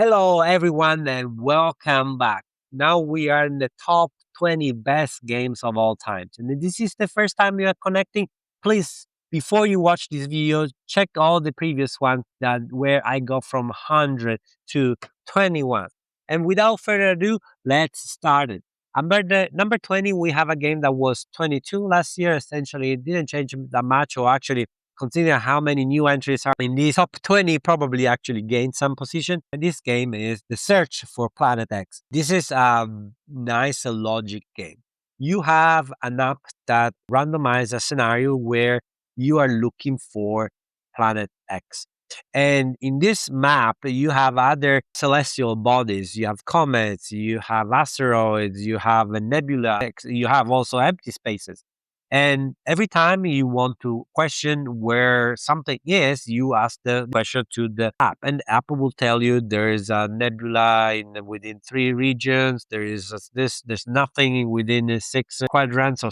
Hello, everyone, and welcome back. Now we are in the top 20 best games of all time. And if this is the first time you are connecting, please, before you watch this video, check all the previous ones that where I go from 100 to 21. And without further ado, let's start it. Number 20, we have a game that was 22 last year. Essentially, it didn't change that much, or actually consider how many new entries are in the top 20, probably actually gained some position. And this game is The Search for Planet X. This is a nice logic game. You have an app that randomizes a scenario where you are looking for Planet X. And in this map, you have other celestial bodies. You have comets, you have asteroids, you have a nebula, you have also empty spaces. And every time you want to question where something is, you ask the question to the app, and the app will tell you there is a nebula within three regions. There is this. There's nothing within the six quadrants or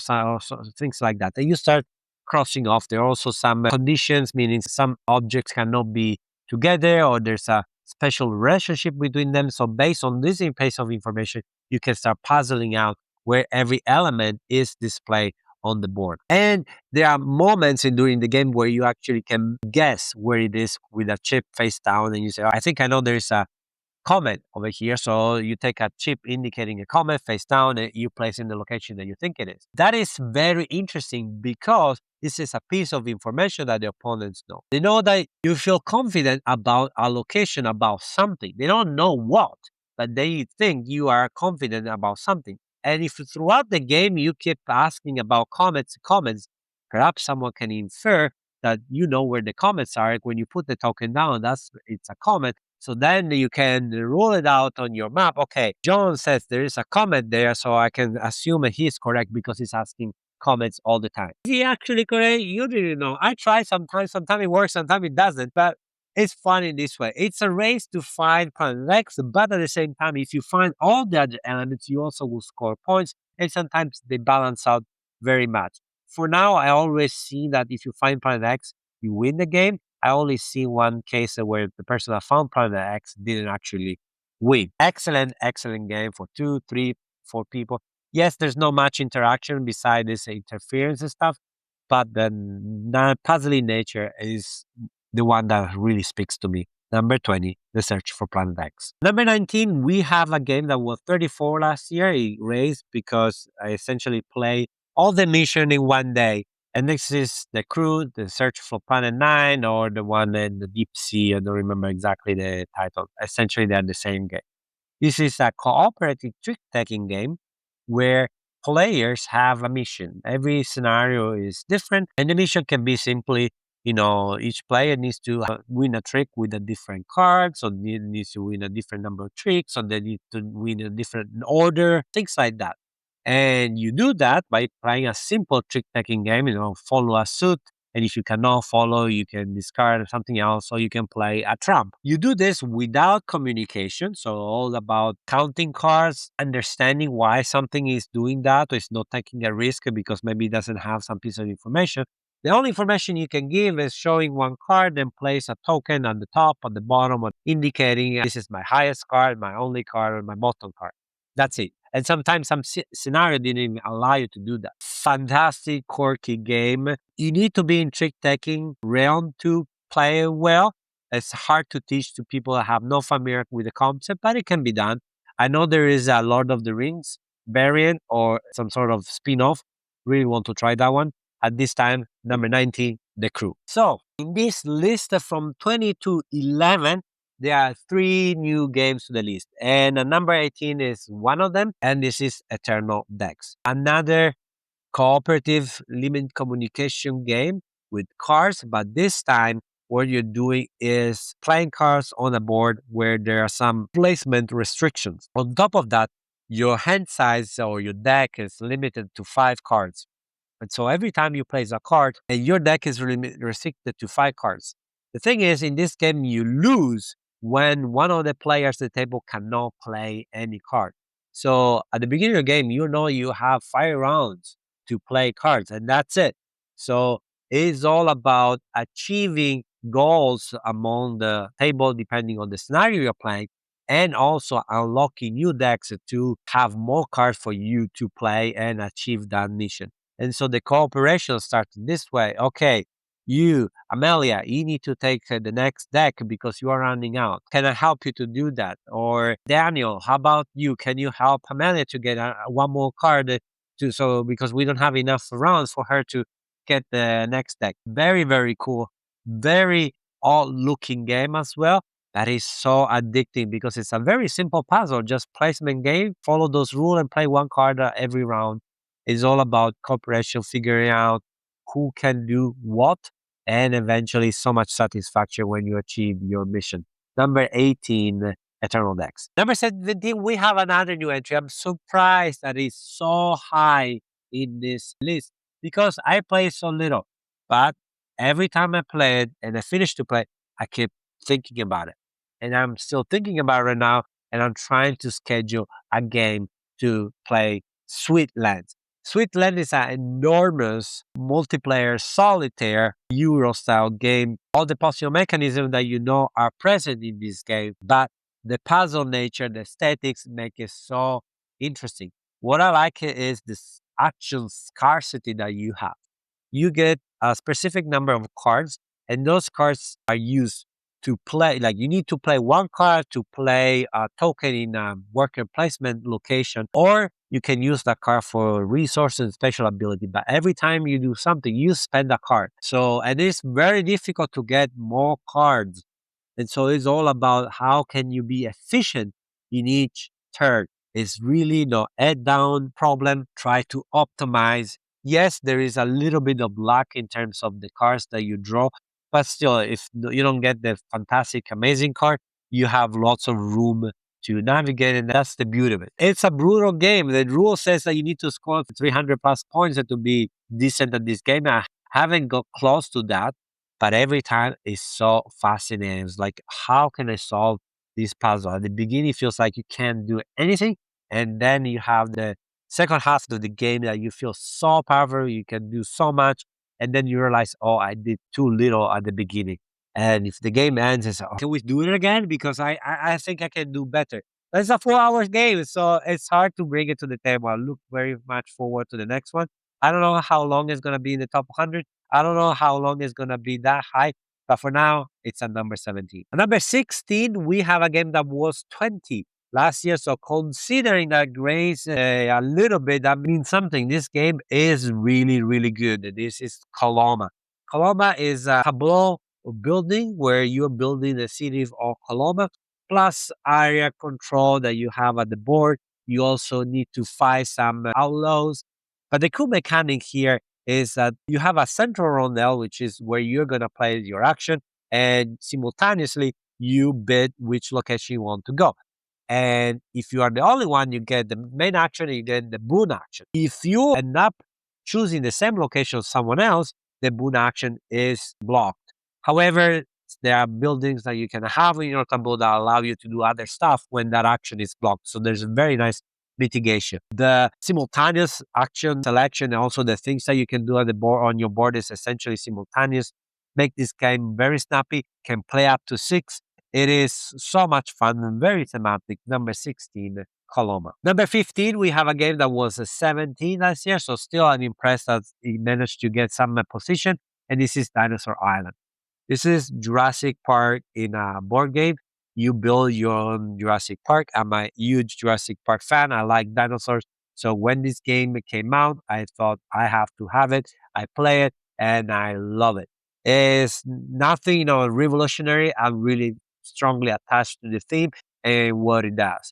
things like that. And you start crossing off. There are also some conditions, meaning some objects cannot be together, or there's a special relationship between them. So based on this piece of information, you can start puzzling out where every element is displayed on the board. And there are moments during the game where you actually can guess where it is with a chip face down, and you say, "Oh, I think I know there's a comet over here." So you take a chip indicating a comet face down, and you place in the location that you think it is. That is very interesting because this is a piece of information that the opponents know. They know that you feel confident about a location, about something. They don't know what, but they think you are confident about something. And if throughout the game you keep asking about comets, perhaps someone can infer that you know where the comets are. When you put the token down, it's a comet. So then you can rule it out on your map. Okay, John says there is a comet there, so I can assume that he's correct because he's asking comets all the time. Is he actually correct? You didn't know. I try sometimes it works, sometimes it doesn't. But it's fun in this way. It's a race to find Planet X, but at the same time, if you find all the other elements, you also will score points, and sometimes they balance out very much. For now, I always see that if you find Planet X, you win the game. I only see one case where the person that found Planet X didn't actually win. Excellent, excellent game for two, three, four people. Yes, there's not much interaction beside this interference and stuff, but the puzzling nature is the one that really speaks to me. Number 20, The Search for Planet X. Number 19, we have a game that was 34 last year. It raised because I essentially play all the mission in one day. And this is The Crew, The Search for Planet Nine, or the one in the deep sea. I don't remember exactly the title. Essentially, they're the same game. This is a cooperative trick-taking game where players have a mission. Every scenario is different, and the mission can be simply, each player needs to win a trick with a different card, so needs to win a different number of tricks, so they need to win a different order, things like that. And you do that by playing a simple trick-taking game, follow a suit, and if you cannot follow, you can discard something else, or you can play a trump. You do this without communication. So all about counting cards, understanding why something is doing that, or it's not taking a risk because maybe it doesn't have some piece of information. The only information you can give is showing one card and place a token on the top, on the bottom, indicating this is my highest card, my only card, or my bottom card. That's it. And sometimes some scenario didn't even allow you to do that. Fantastic, quirky game. You need to be in trick taking realm to play it well. It's hard to teach to people that have no familiar with the concept, but it can be done. I know there is a Lord of the Rings variant or some sort of spin off. Really want to try that one. At this time, number 19, The Crew. So, in this list from 20 to 11, there are three new games to the list, and number 18 is one of them, and this is Eternal Decks, another cooperative limited communication game with cards, but this time what you're doing is playing cards on a board where there are some placement restrictions. On top of that, your hand size or your deck is limited to 5 cards. And so every time you place a card, your deck is restricted to 5 cards. The thing is, in this game, you lose when one of the players at the table cannot play any card. So at the beginning of the game, you have 5 rounds to play cards, and that's it. So it's all about achieving goals among the table, depending on the scenario you're playing. and also unlocking new decks to have more cards for you to play and achieve that mission. And so the cooperation starts this way. Okay, you, Amelia, you need to take the next deck because you are running out. Can I help you to do that? Or Daniel, how about you? Can you help Amelia to get one more card because we don't have enough rounds for her to get the next deck. Very, very cool. Very odd looking game as well. That is so addicting because it's a very simple puzzle, just placement game, follow those rules and play one card every round. It's all about cooperation, figuring out who can do what, and eventually so much satisfaction when you achieve your mission. Number 18, Eternal Decks. Number 17, we have another new entry. I'm surprised that it's so high in this list because I play so little. But every time I play it and I finish to play, I keep thinking about it. And I'm still thinking about it right now. And I'm trying to schedule a game to play Sweetlands. Sweetland is an enormous multiplayer solitaire Euro style game. All the puzzle mechanisms that you know are present in this game, but the puzzle nature, the aesthetics make it so interesting. What I like is this action scarcity that you have. You get a specific number of cards, and those cards are used to play. Like you need to play one card to play a token in a worker placement location, or you can use that card for resources and special ability. But every time you do something, you spend a card. So, and it's very difficult to get more cards. And so it's all about how can you be efficient in each turn. It's really the head down problem. Try to optimize. Yes, there is a little bit of luck in terms of the cards that you draw, but still, if you don't get the fantastic, amazing card, you have lots of room to navigate, and that's the beauty of it. It's a brutal game. The rule says that you need to score 300 plus points to be decent at this game. I haven't got close to that, but every time it's so fascinating. It's like, how can I solve this puzzle? At the beginning, it feels like you can't do anything. And then you have the second half of the game that you feel so powerful, you can do so much. And then you realize, oh, I did too little at the beginning. And if the game ends, it's, oh, can we do it again? Because I think I can do better. It's a 4 hours game, so it's hard to bring it to the table. I look very much forward to the next one. I don't know how long it's going to be in the top 100. I don't know how long it's going to be that high, but for now, it's at number 17. At number 16, we have a game that was 20 last year. So considering that Grace a little bit, that means something. This game is really, really good. This is Coloma. Coloma is a tableau building where you're building the city of Coloma, plus area control that you have at the board. You also need to fight some outlaws. But the cool mechanic here is that you have a central rondel, which is where you're going to play your action, and simultaneously you bid which location you want to go. And if you are the only one, you get the main action and you get the boon action. If you end up choosing the same location as someone else, the boon action is blocked. However, there are buildings that you can have in your tableau that allow you to do other stuff when that action is blocked. So there's a very nice mitigation. The simultaneous action selection and also the things that you can do on the board on your board is essentially simultaneous. Make this game very snappy, can play up to 6. It is so much fun and very thematic. Number 16, Coloma. Number 15, we have a game that was 17 last year, so still I'm impressed that it managed to get some position, and this is Dinosaur Island. This is Jurassic Park in a board game. You build your own Jurassic Park. I'm a huge Jurassic Park fan. I like dinosaurs. So when this game came out, I thought I have to have it. I play it and I love it. It's nothing, revolutionary. I'm really strongly attached to the theme and what it does.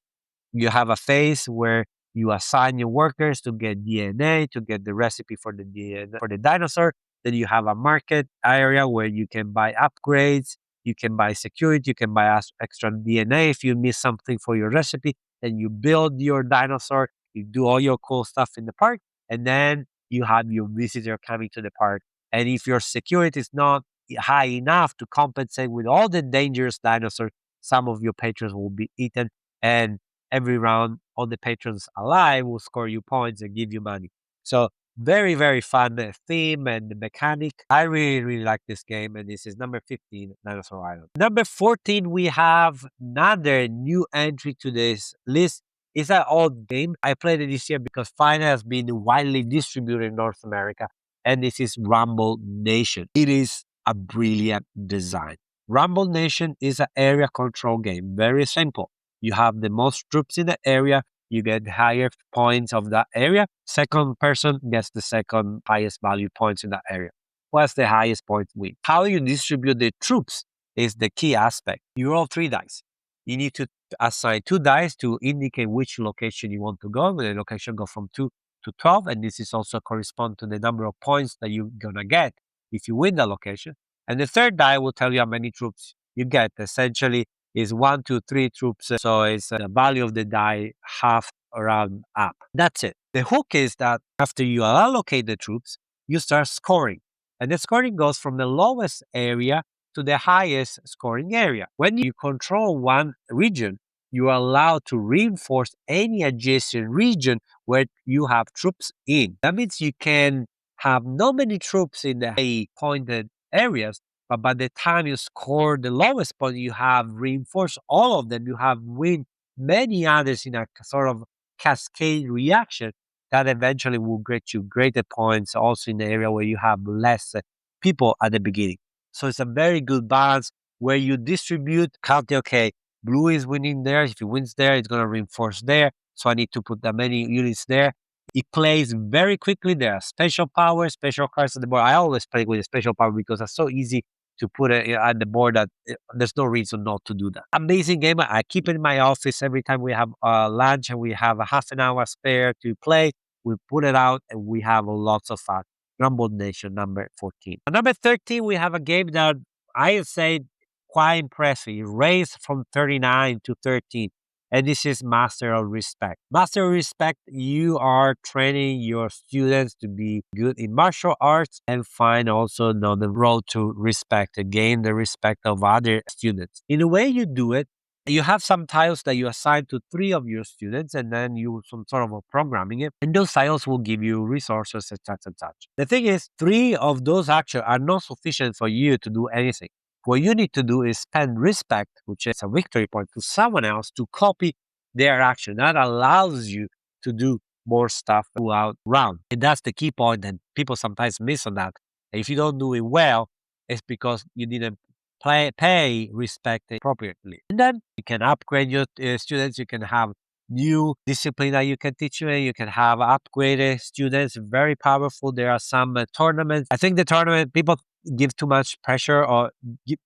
You have a phase where you assign your workers to get DNA, to get the recipe for the DNA, for the dinosaur. Then you have a market area where you can buy upgrades, you can buy security, you can buy extra DNA if you miss something for your recipe. Then you build your dinosaur, you do all your cool stuff in the park, and then you have your visitor coming to the park. And if your security is not high enough to compensate with all the dangerous dinosaurs, some of your patrons will be eaten. And every round, all the patrons alive will score you points and give you money. So Very, very fun theme and mechanic. I really, really like this game. And this is number 15, Dinosaur Island. Number 14, we have another new entry to this list. It's an old game. I played it this year because finally has been widely distributed in North America. And this is Rumble Nation. It is a brilliant design. Rumble Nation is an area control game. Very simple. You have the most troops in the area, you get higher points of that area. Second person gets the second highest value points in that area. What's the highest point win? How you distribute the troops is the key aspect. You roll 3 dice. You need to assign 2 dice to indicate which location you want to go. The location go from 2 to 12, and this is also correspond to the number of points that you're gonna get if you win the location. And the third die will tell you how many troops you get. Essentially, is 1 to 3 troops. So it's the value of the die half around up. That's it. The hook is that after you allocate the troops, you start scoring. And the scoring goes from the lowest area to the highest scoring area. When you control one region, you are allowed to reinforce any adjacent region where you have troops in. That means you can have not many troops in the high pointed areas, but by the time you score the lowest point, you have reinforced all of them. You have win many others in a sort of cascade reaction that eventually will get you greater points also in the area where you have less people at the beginning. So it's a very good balance where you distribute, counting, okay, blue is winning there. If it wins there, it's going to reinforce there. So I need to put that many units there. It plays very quickly. There are special powers, special cards on the board. I always play with a special power because it's so easy to put it on the board that there's no reason not to do that. Amazing game. I keep it in my office every time we have lunch and we have a half an hour spare to play. We put it out and we have lots of fun. Rumble Nation, number 14. Number 13, we have a game that I say quite impressive. It raised from 39 to 13. And this is Master of Respect. Master of Respect, you are training your students to be good in martial arts and find also the road to respect, to gain the respect of other students. In the way you do it, you have some tiles that you assign to 3 of your students, and then you some sort of a programming it, and those tiles will give you resources and such and such. The thing is, 3 of those actions are not sufficient for you to do anything. What you need to do is spend respect, which is a victory point, to someone else to copy their action. That allows you to do more stuff throughout round. And that's the key point that people sometimes miss on that. If you don't do it well, it's because you didn't pay respect appropriately. And then you can upgrade your students. You can have new discipline that you can teach them. You can have upgraded students, very powerful. There are some tournaments. I think the tournament, people give too much pressure or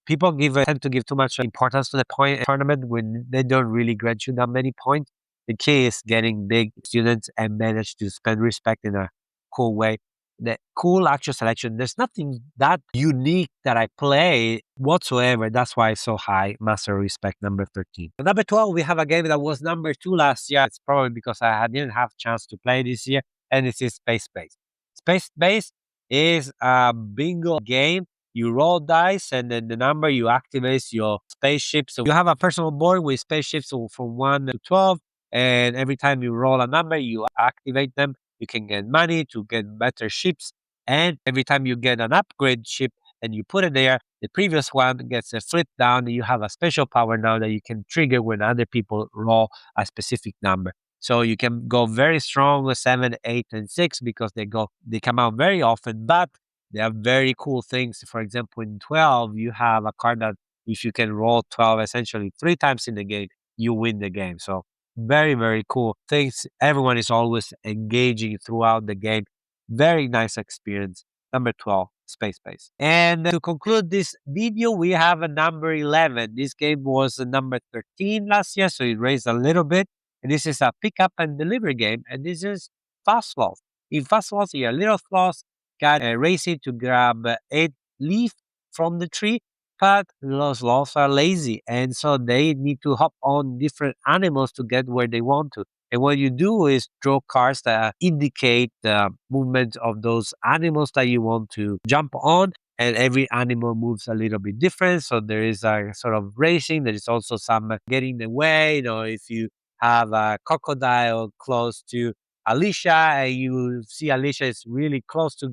people tend to give too much importance to the point tournament when they don't really grant you that many points. The key is getting big students and manage to spend respect in a cool way. The cool actual selection, there's nothing that unique that I play whatsoever. That's why it's so high. Master Respect, number 13. Number 12, we have a game that was number 2 last year. It's probably because I didn't have a chance to play this year, and this is Space Base. Space Base is a bingo game. You roll dice, and then the number you activate your spaceship. So you have a personal board with spaceships from 1 to 12, and every time you roll a number, you activate them. You can get money to get better ships. And every time you get an upgrade ship and you put it there, the previous one gets a flip down. And you have a special power now that you can trigger when other people roll a specific number. So you can go very strong with 7, 8, and 6 because they come out very often, but they have very cool things. For example, in 12, you have a card that if you can roll 12 essentially 3 times in the game, you win the game. So very, very cool things. Everyone is always engaging throughout the game. Very nice experience. Number 12, Space Base. And to conclude this video, we have a number 11. This game was a number 13 last year, so it raised a little bit. And this is a pick up and deliver game. And this is Fast Floss. In Fast Floss, your little floss got a racing to grab 8 leaf from the tree. But those sloths are lazy, and so they need to hop on different animals to get where they want to. And what you do is draw cards that indicate the movement of those animals that you want to jump on. And every animal moves a little bit different. So there is a sort of racing. There is also some getting in the way. If you have a crocodile close to Alicia, and you see Alicia is really close to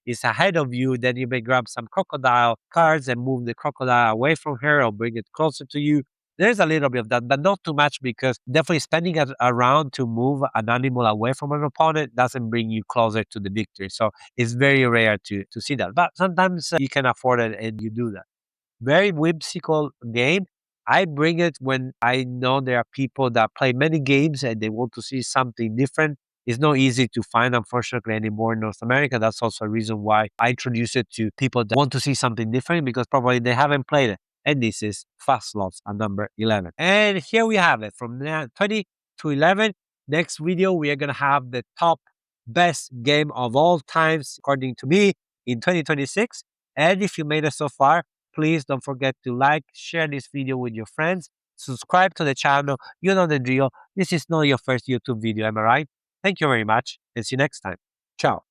is ahead of you, then you may grab some crocodile cards and move the crocodile away from her or bring it closer to you. There's a little bit of that, but not too much because definitely spending around to move an animal away from an opponent doesn't bring you closer to the victory. So it's very rare to see that. But sometimes you can afford it and you do that. Very whimsical game. I bring it when I know there are people that play many games and they want to see something different. It's not easy to find, unfortunately, anymore in North America. That's also a reason why I introduce it to people that want to see something different because probably they haven't played it. And this is Fast Slots at number 11. And here we have it from 20 to 11. Next video, we are going to have the top best game of all times, according to me, in 2026. And if you made it so far, please don't forget to like, share this video with your friends, subscribe to the channel. You know the drill. This is not your first YouTube video, am I right? Thank you very much and see you next time. Ciao.